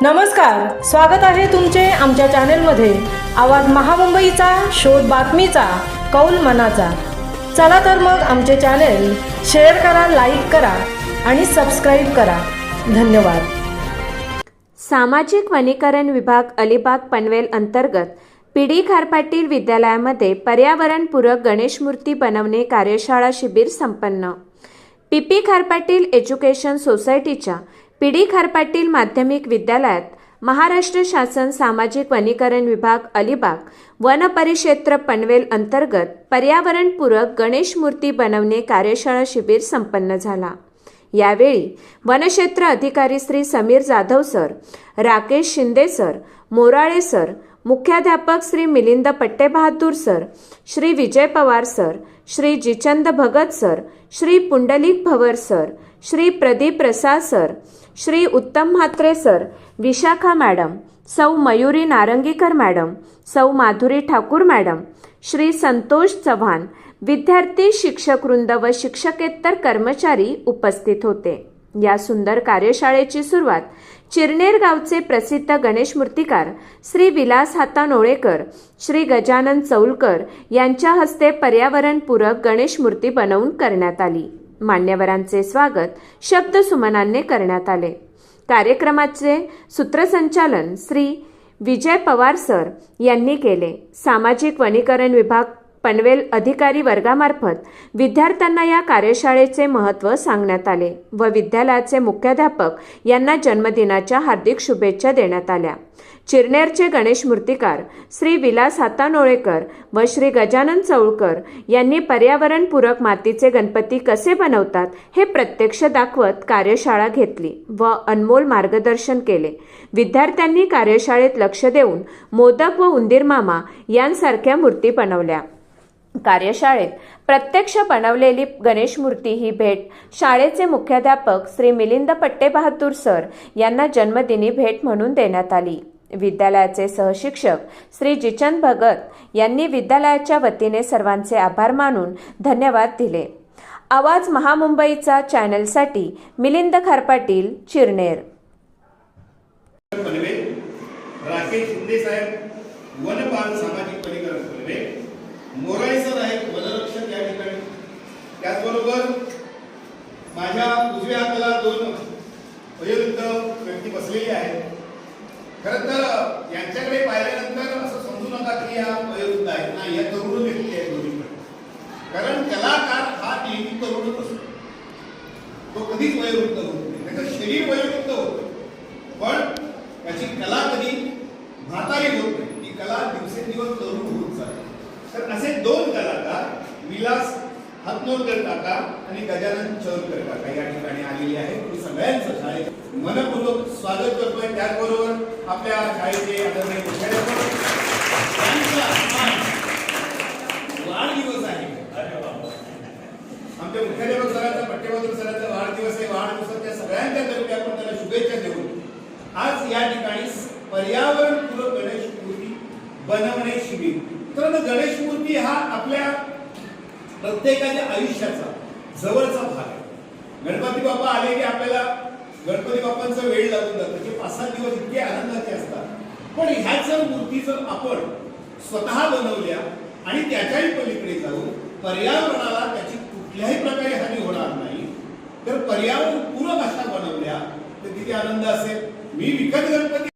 नमस्कार, स्वागत आहे तुमचे आमच्या चॅनेलमध्ये। आवाज महामुंबईचा, शोध बातमीचा, कौल मनाचा। चला तर मग आमचे चॅनेल शेअर करा, लाईक करा आणि सबस्क्राईब करा। धन्यवाद। सामाजिक वनीकरण विभाग अलिबाग पनवेल अंतर्गत पीडी खारपाटील विद्यालयामध्ये पर्यावरणपूरक गणेश मूर्ती बनवणे कार्यशाळा शिबिर संपन्न। पीपी खारपाटील एज्युकेशन सोसायटीच्या पीडी खारपाटील माध्यमिक विद्यालयात महाराष्ट्र शासन सामाजिक वनीकरण विभाग अलिबाग वन परिक्षेत्र पनवेल अंतर्गत पर्यावरणपूरक गणेश मूर्ती बनवणे कार्यशाळा शिबिर संपन्न झाला। यावेळी वनक्षेत्र अधिकारी Shri Sameer Jadhav sir, Rakesh Shinde sir, Morale sir, मुख्याध्यापक Shri Milind पट्टेबहादूर sir, Shri Vijay Pawar sir, Shri जिचंद Bhagat sir, Shri Pundalik भवर सर, श्री प्रदीप प्रसाद सर, श्री उत्तम म्हात्रे सर, विशाखा मॅडम, सौ मयुरी नारंगीकर मॅडम, सौ माधुरी ठाकूर मॅडम, श्री संतोष चव्हाण, विद्यार्थी, शिक्षकवृंद व शिक्षकेतर कर्मचारी उपस्थित होते। या सुंदर कार्यशाळेची सुरुवात चिरनेर गावचे प्रसिद्ध गणेश मूर्तिकार श्री विलास हातानोळेकर, श्री गजानन चौलकर यांच्या हस्ते पर्यावरणपूरक गणेश मूर्ती बनवून करण्यात आली। मान्यवरांचे स्वागत शब्दसुमनांनी करण्यात आले। कार्यक्रमाचे सूत्रसंचालन श्री विजय पवार सर यांनी केले। सामाजिक वनीकरण विभाग पनवेल अधिकारी वर्गामार्फत विद्यार्थ्यांना या कार्यशाळेचे महत्त्व सांगण्यात आले व विद्यालयाचे मुख्याध्यापक यांना जन्मदिनाच्या हार्दिक शुभेच्छा देण्यात आल्या। चिरनेरचे गणेश मूर्तिकार श्री विलास हातानोळेकर व श्री गजानन चौलकर यांनी पर्यावरणपूरक मातीचे गणपती कसे बनवतात हे प्रत्यक्ष दाखवत कार्यशाळा घेतली व अनमोल मार्गदर्शन केले। विद्यार्थ्यांनी कार्यशाळेत लक्ष देऊन मोदक व उंदीर मामा यांसारख्या मूर्ती बनवल्या। कार्यशाळेत प्रत्यक्ष बनवलेली गणेश मूर्ती ही भेट शाळेचे मुख्याध्यापक श्री मिलिंद पट्टेबहादूर सर यांना जन्मदिनी भेट म्हणून देण्यात आली। विद्यालयाचे सहशिक्षक श्री जिचंद भगत यांनी विद्यालयाच्या वतीने सर्वांचे आभार मानून धन्यवाद दिले। आवाज महामुंबईचा चॅनलसाठी मिलिंद खारपाटील, चिरनेर। राकेश शिंदे साहेब, वनपाल सामाजिक वनीकरण पनवेल, मोराळे सर आहेत वनरक्षक या ठिकाणी। त्याचबरोबर माझ्या उजव्या हाताला दोन वयोवृद्ध व्यक्ती बसलेली आहेत। खरं तर यांच्याकडे पाहिल्यानंतर असं समजू नका की या वयोवृद्ध आहेत, नाही, या तरुण व्यक्ती आहेत दोन्हीकडे। कारण कलाकार हा नेहमी तरुणच असतो, तो कधीच वयोवृद्ध होत नाही। त्याचं शरीर वयोवृद्ध होतं पण त्याची कला कधी म्हातारी होत नाही, ती कला दिवसेंदिवस तरुण होत जाते। तर असे दोन कलाकार विलास हातनोळकर काका आणि गजानन चौलकर काका या ठिकाणी आलेले आहेत। मी सगळ्यांचं शाळेत मनपूर्वक स्वागत करतोय। त्याचबरोबर आपल्या शाळेचे आदरणीय मुख्याध्यापक यांचा वाढदिवस आहे। आमच्या मुख्याध्यापक सरांचा, पट्टेबहादूर सरांचा वाढदिवस आहे। वाढदिवसाच्या सगळ्यांच्या तर्फे आपण त्याला शुभेच्छा देऊ। आज या ठिकाणी पर्यावरणपूरक गणेश मूर्ती बनवणे शिबिर। तर गणेश मूर्ती हा आपल्या प्रत्येकाच्या आयुष्याचा जवळचा भाग आहे। गणपती बाप्पा आले की आपल्याला गणपती बाप्पांचा वेळ लागून जातो, म्हणजे 5-7 दिवस इतके आनंदाचे असतात। पण ह्याच मूर्ती जर आपण स्वतः बनवल्या आणि त्याच्याही पलीकडे जाऊन पर्यावरणाला त्याची कुठल्याही प्रकारे हानी होणार नाही, तर पर्यावरणपूरक अशा बनवल्या तर किती आनंद असेल। मी विकत गणपती